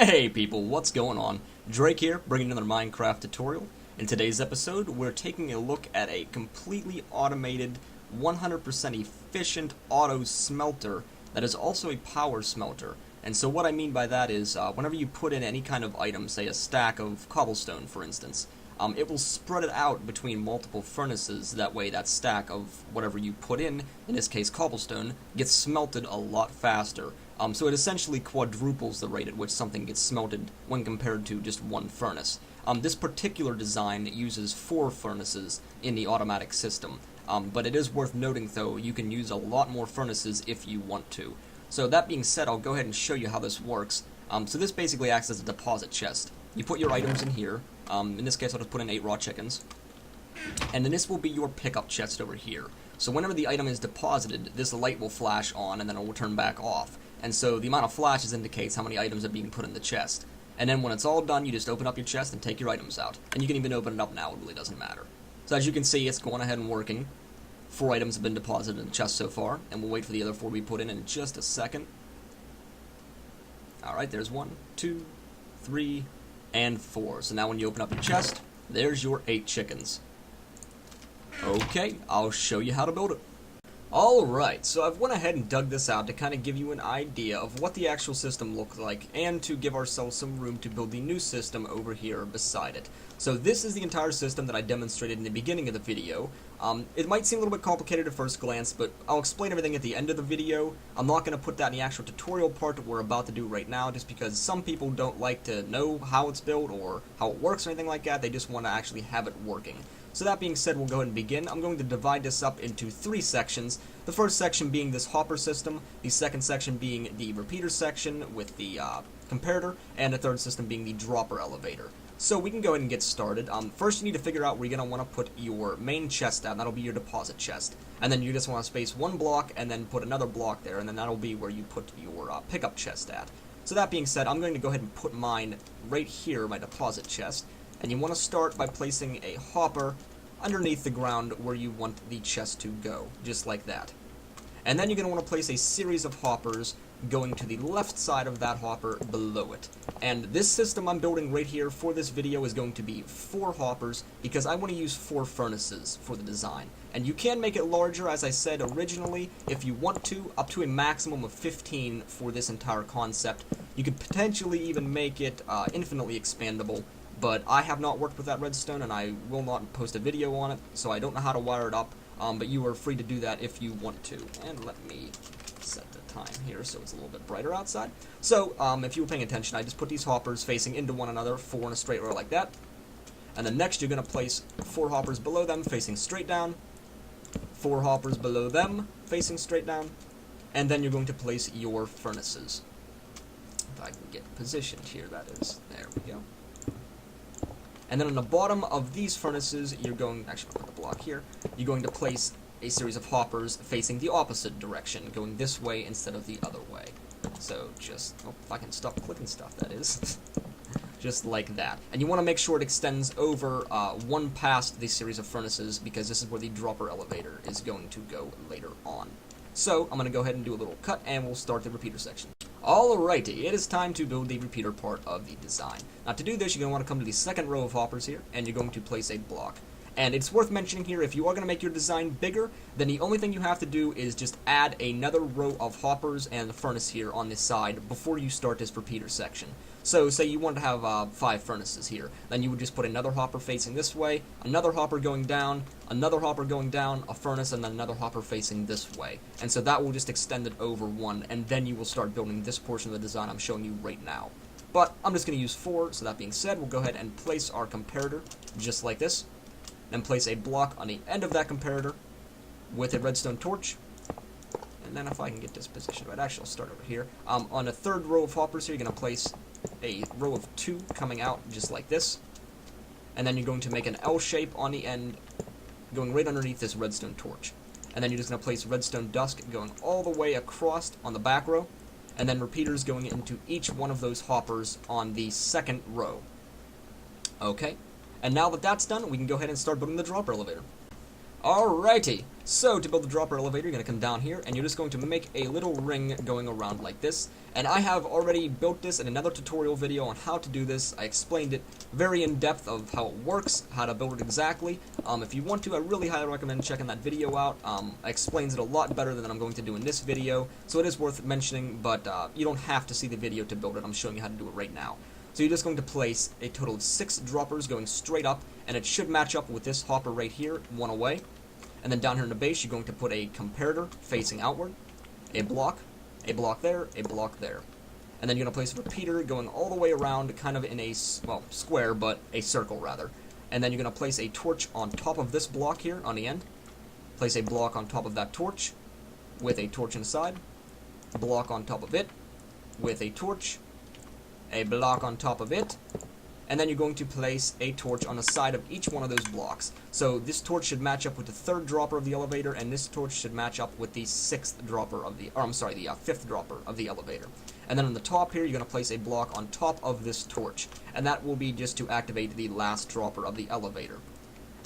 Hey people, what's going on? Draykke here, bringing another Minecraft tutorial. In today's episode, we're taking a look at a completely automated, 100% efficient auto smelter that is also a power smelter. And so what I mean by that is, whenever you put in any kind of item, say a stack of cobblestone for instance, it will spread it out between multiple furnaces. That way that stack of whatever you put in this case cobblestone, gets smelted a lot faster. So it essentially quadruples the rate at which something gets smelted when compared to just one furnace. This particular design uses 4 furnaces in the automatic system, but it is worth noting though, you can use a lot more furnaces if you want to. So that being said, I'll go ahead and show you how this works. So this basically acts as a deposit chest. You put your items in here, in this case I'll just put in 8 raw chickens, and then this will be your pickup chest over here. So whenever the item is deposited, this light will flash on and then it will turn back off. And so the amount of flashes indicates how many items are being put in the chest. And then when it's all done, you just open up your chest and take your items out. And you can even open it up now, it really doesn't matter. So as you can see, it's going ahead and working. 4 items have been deposited in the chest so far, and we'll wait for the other 4 to be put in just a second. Alright, there's 1, 2, 3, and 4. So now when you open up your chest, there's your 8 chickens. Okay, I'll show you how to build it. Alright, so I've went ahead and dug this out to kind of give you an idea of what the actual system looks like, and to give ourselves some room to build the new system over here beside it. So this is the entire system that I demonstrated in the beginning of the video. It might seem a little bit complicated at first glance, but I'll explain everything at the end of the video. I'm not going to put that in the actual tutorial part that we're about to do right now, just because some people don't like to know how it's built or how it works or anything like that. They just want to actually have it working. So that being said, we'll go ahead and begin. I'm going to divide this up into 3 sections. The first section being this hopper system, the second section being the repeater section with the comparator, and the third system being the dropper elevator. So we can go ahead and get started. First you need to figure out where you're going to want to put your main chest at, and that'll be your deposit chest. And then you just want to space 1 block and then put another block there, and then that'll be where you put your pickup chest at. So that being said, I'm going to go ahead and put mine right here, my deposit chest. And you want to start by placing a hopper underneath the ground where you want the chest to go, just like that. And then you're going to want to place a series of hoppers going to the left side of that hopper below it. And this system I'm building right here for this video is going to be 4 hoppers, because I want to use 4 furnaces for the design. And you can make it larger, as I said originally, if you want to, up to a maximum of 15 for this entire concept. You could potentially even make it infinitely expandable, but I have not worked with that redstone, and I will not post a video on it, so I don't know how to wire it up, but you are free to do that if you want to. And let me set the time here so it's a little bit brighter outside. So, if you were paying attention, I just put these hoppers facing into one another, 4 in a straight row like that. And then next you're going to place 4 hoppers below them facing straight down, 4 hoppers below them facing straight down, and then you're going to place your furnaces. If I can get positioned here, that is. There we go. And then on the bottom of these furnaces, you're going, actually I'll put the block here, you're going to place a series of hoppers facing the opposite direction, going this way instead of the other way. So just, oh, if I can stop clicking stuff, that is. Just like that. And you want to make sure it extends over 1 past the series of furnaces, because this is where the dropper elevator is going to go later on. So I'm going to go ahead and do a little cut, and we'll start the repeater section. Alrighty, it is time to build the repeater part of the design. Now to do this, you're going to want to come to the second row of hoppers here, and you're going to place a block. And it's worth mentioning here, if you are going to make your design bigger, then the only thing you have to do is just add another row of hoppers and a furnace here on this side before you start this repeater section. So say you want to have 5 furnaces here, then you would just put another hopper facing this way, another hopper going down, another hopper going down, a furnace, and then another hopper facing this way. And so that will just extend it over 1, and then you will start building this portion of the design I'm showing you right now. But I'm just going to use 4, so that being said, we'll go ahead and place our comparator just like this. Then place a block on the end of that comparator with a redstone torch. And then if I can get this positioned right, actually I'll start over here. On the third row of hoppers here, you're going to place a row of 2 coming out just like this. And then you're going to make an L shape on the end, going right underneath this redstone torch. And then you're just going to place redstone dust going all the way across on the back row. And then repeaters going into each one of those hoppers on the second row. Okay. And now that that's done, we can go ahead and start building the dropper elevator. Alrighty, So to build the dropper elevator, you're going to come down here, and you're just going to make a little ring going around like this. And I have already built this in another tutorial video on how to do this. I explained it very in depth of how it works, how to build it exactly. If you want to, I really highly recommend checking that video out. It explains it a lot better than I'm going to do in this video, so it is worth mentioning, but you don't have to see the video to build it. I'm showing you how to do it right now. So you're just going to place a total of 6 droppers going straight up, and it should match up with this hopper right here, one away. And then down here in the base, you're going to put a comparator facing outward, a block there, a block there. And then you're going to place a repeater going all the way around, kind of in a, well, square, but a circle rather. And then you're going to place a torch on top of this block here on the end. Place a block on top of that torch with a torch inside. A block on top of it with a torch. A block on top of it. And then you're going to place a torch on the side of each one of those blocks. So this torch should match up with the 3rd dropper of the elevator, and this torch should match up with the 6th dropper of the, or I'm sorry, the 5th dropper of the elevator. And then on the top here, you're going to place a block on top of this torch, and that will be just to activate the last dropper of the elevator.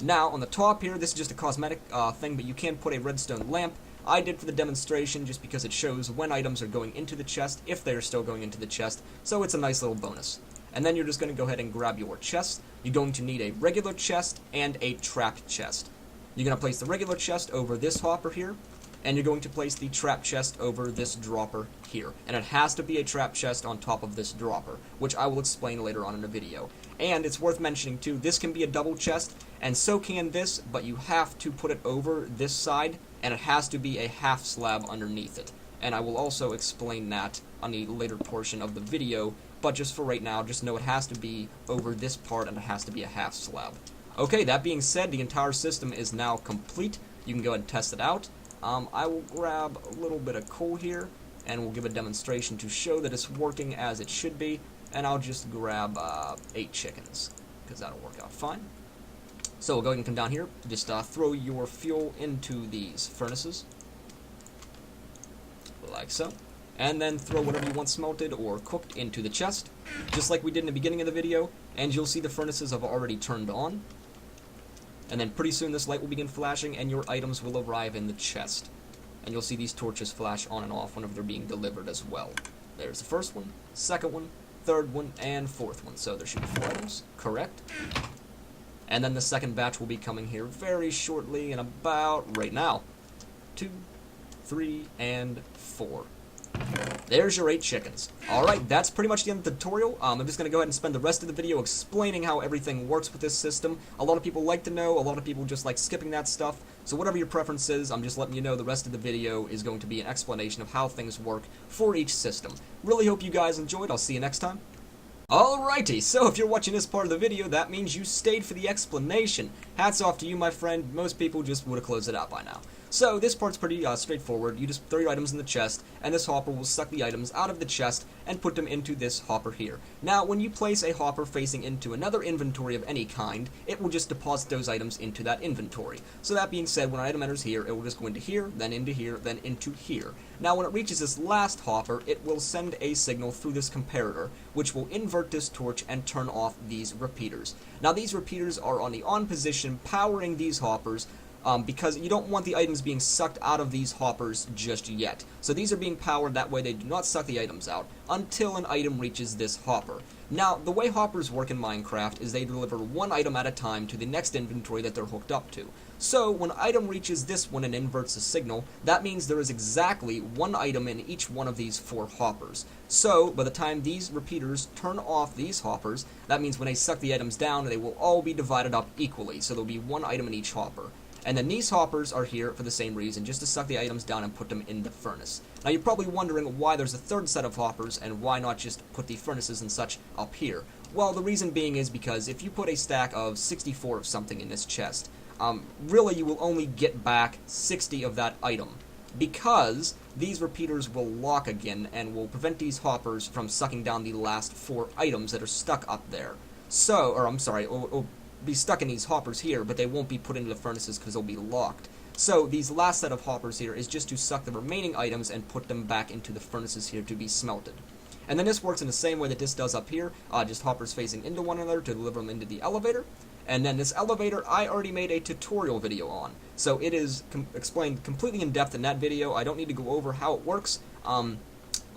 Now, on the top here, this is just a cosmetic thing, but you can put a redstone lamp. I did for the demonstration just because it shows when items are going into the chest, if they are still going into the chest, so it's a nice little bonus. And then you're just going to go ahead and grab your chest. You're going to need a regular chest and a trap chest. You're going to place the regular chest over this hopper here, and you're going to place the trap chest over this dropper here. And it has to be a trap chest on top of this dropper, which I will explain later on in the video. And it's worth mentioning too, this can be a double chest, and so can this, but you have to put it over this side, and it has to be a half slab underneath it. And I will also explain that on the later portion of the video, but just for right now, just know it has to be over this part and it has to be a half slab. Okay, that being said, the entire system is now complete. You can go ahead and test it out. I will grab a little bit of coal here, and we'll give a demonstration to show that it's working as it should be, and I'll just grab 8 chickens, because that'll work out fine. So we'll go ahead and come down here, just throw your fuel into these furnaces, like so. And then throw whatever you want smelted or cooked into the chest, just like we did in the beginning of the video, and you'll see the furnaces have already turned on. And then pretty soon this light will begin flashing and your items will arrive in the chest. And you'll see these torches flash on and off whenever they're being delivered as well. There's the first one, second one, third one, and fourth one. So there should be 4 items, correct? And then the second batch will be coming here very shortly, in about right now. 2, 3, and 4. There's your 8 chickens. Alright, that's pretty much the end of the tutorial. I'm just going to go ahead and spend the rest of the video explaining how everything works with this system. A lot of people like to know, a lot of people just like skipping that stuff. So whatever your preference is, I'm just letting you know the rest of the video is going to be an explanation of how things work for each system. Really hope you guys enjoyed. I'll see you next time. Alrighty, so if you're watching this part of the video, that means you stayed for the explanation. Hats off to you, my friend. Most people just would have closed it out by now. So this part's pretty straightforward. You just throw your items in the chest, and this hopper will suck the items out of the chest and put them into this hopper here. Now, when you place a hopper facing into another inventory of any kind, it will just deposit those items into that inventory. So that being said, when an item enters here, it will just go into here, then into here, then into here. Now, when it reaches this last hopper, it will send a signal through this comparator, which will invert this torch and turn off these repeaters. Now, these repeaters are on the on position, powering these hoppers, because you don't want the items being sucked out of these hoppers just yet. So these are being powered, that way they do not suck the items out until an item reaches this hopper. Now, the way hoppers work in Minecraft is they deliver one item at a time to the next inventory that they're hooked up to. So, when an item reaches this one and inverts the signal, that means there is exactly one item in each one of these 4 hoppers. So, by the time these repeaters turn off these hoppers, that means when they suck the items down, they will all be divided up equally. So there'll be one item in each hopper. And then these hoppers are here for the same reason, just to suck the items down and put them in the furnace. Now you're probably wondering why there's a 3rd set of hoppers and why not just put the furnaces and such up here. Well, the reason being is because if you put a stack of 64 of something in this chest, really you will only get back 60 of that item, because these repeaters will lock again and will prevent these hoppers from sucking down the last 4 items that are stuck up there. So, or I'm sorry, it'll be stuck in these hoppers here, but they won't be put into the furnaces because they'll be locked. So these last set of hoppers here is just to suck the remaining items and put them back into the furnaces here to be smelted. And then this works in the same way that this does up here, just hoppers facing into one another to deliver them into the elevator. And then this elevator, I already made a tutorial video on. So it is explained completely in depth in that video. I don't need to go over how it works.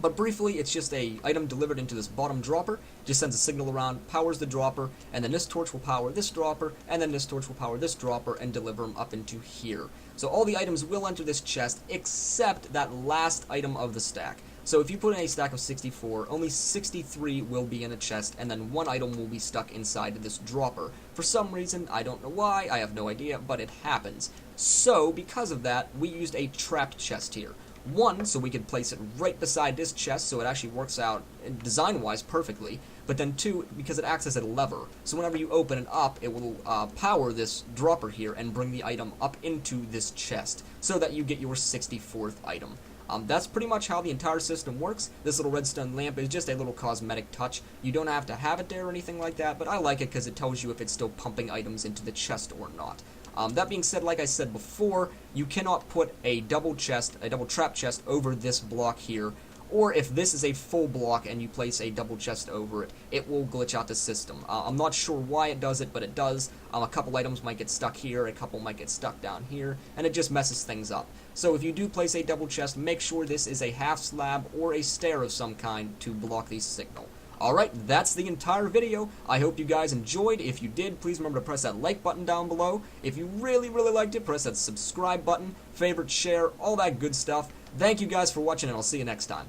But briefly, it's just a item delivered into this bottom dropper, just sends a signal around, powers the dropper, and then this torch will power this dropper, and then this torch will power this dropper, and deliver them up into here. So all the items will enter this chest, except that last item of the stack. So if you put in a stack of 64, only 63 will be in the chest, and then one item will be stuck inside this dropper. For some reason, I don't know why, I have no idea, but it happens. So, because of that, we used a trapped chest here. One, so we can place it right beside this chest, so it actually works out design-wise perfectly. But then two, because it acts as a lever. So whenever you open it up, it will power this dropper here and bring the item up into this chest, so that you get your 64th item. That's pretty much how the entire system works. This little redstone lamp is just a little cosmetic touch. You don't have to have it there or anything like that, but I like it because it tells you if it's still pumping items into the chest or not. That being said, like I said before, you cannot put a double trap chest over this block here, or if this is a full block and you place a double chest over it, it will glitch out the system. I'm not sure why it does it, but it does. A couple items might get stuck here, a couple might get stuck down here, and it just messes things up. So if you do place a double chest, make sure this is a half slab or a stair of some kind to block the signal. Alright, that's the entire video. I hope you guys enjoyed. If you did, please remember to press that like button down below. If you really liked it, press that subscribe button, favorite, share, all that good stuff. Thank you guys for watching, and I'll see you next time.